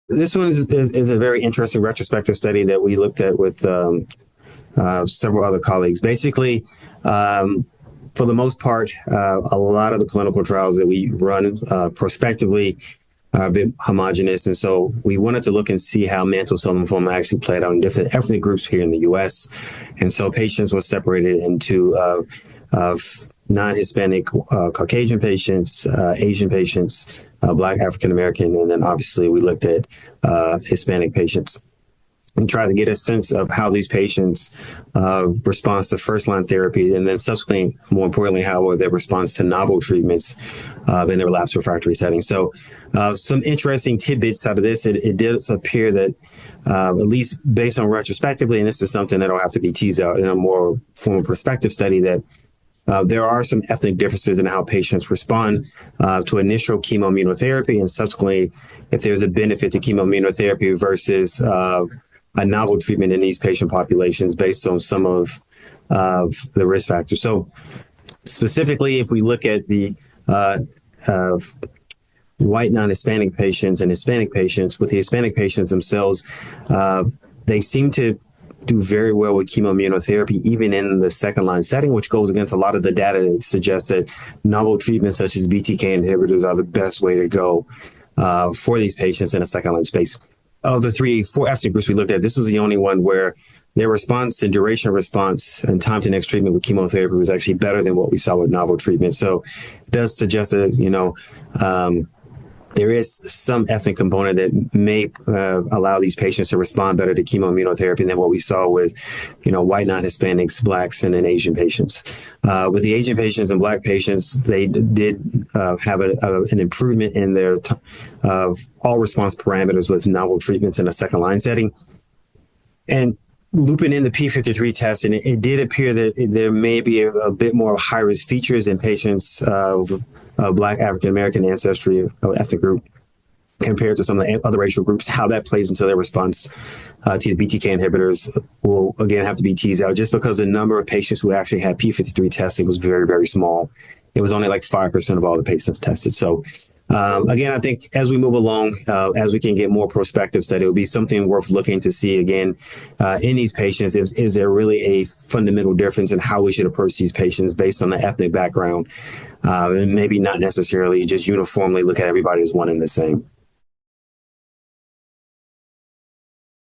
This one is a very interesting retrospective study that we looked at with several other colleagues. Basically, for the most part, a lot of the clinical trials that we run prospectively are a bit homogenous. And so we wanted to look and see how mantle cell lymphoma actually played out in different ethnic groups here in the U.S. And so patients were separated into non-Hispanic Caucasian patients, Asian patients, Black African American, and then obviously we looked at Hispanic patients and try to get a sense of how these patients respond to first-line therapy, and then subsequently, more importantly, how their response to novel treatments in the relapsed refractory setting. So some interesting tidbits out of this. It did appear that, at least based on retrospectively, and this is something that'll have to be teased out in a more formal perspective study, that there are some ethnic differences in how patients respond to initial chemoimmunotherapy, and subsequently, if there's a benefit to chemoimmunotherapy versus a novel treatment in these patient populations based on some of the risk factors. So specifically, if we look at the white non-Hispanic patients and Hispanic patients, with the Hispanic patients themselves, they seem to do very well with chemoimmunotherapy, even in the second line setting, which goes against a lot of the data that suggests that novel treatments such as BTK inhibitors are the best way to go for these patients in a second line space. Of the four ethnic groups we looked at, this was the only one where their response and duration of response and time to next treatment with chemotherapy was actually better than what we saw with novel treatment. So it does suggest that, there is some ethnic component that may allow these patients to respond better to chemoimmunotherapy than what we saw with, white non-Hispanics, Blacks, and then Asian patients. With the Asian patients and Black patients, they did have an improvement in their all response parameters with novel treatments in a second line setting. And looping in the P53 test, and it did appear that there may be a bit more high risk features in patients Black African American ancestry ethnic group compared to some of the other racial groups. How that plays into their response to the BTK inhibitors will again have to be teased out, just because the number of patients who actually had P53 testing was very, very small. It was only like 5% of all the patients tested. So again, I think as we move along, as we can get more prospective study, it will be something worth looking to see again in these patients. Is there really a fundamental difference in how we should approach these patients based on the ethnic background? And maybe not necessarily just uniformly look at everybody as one and the same.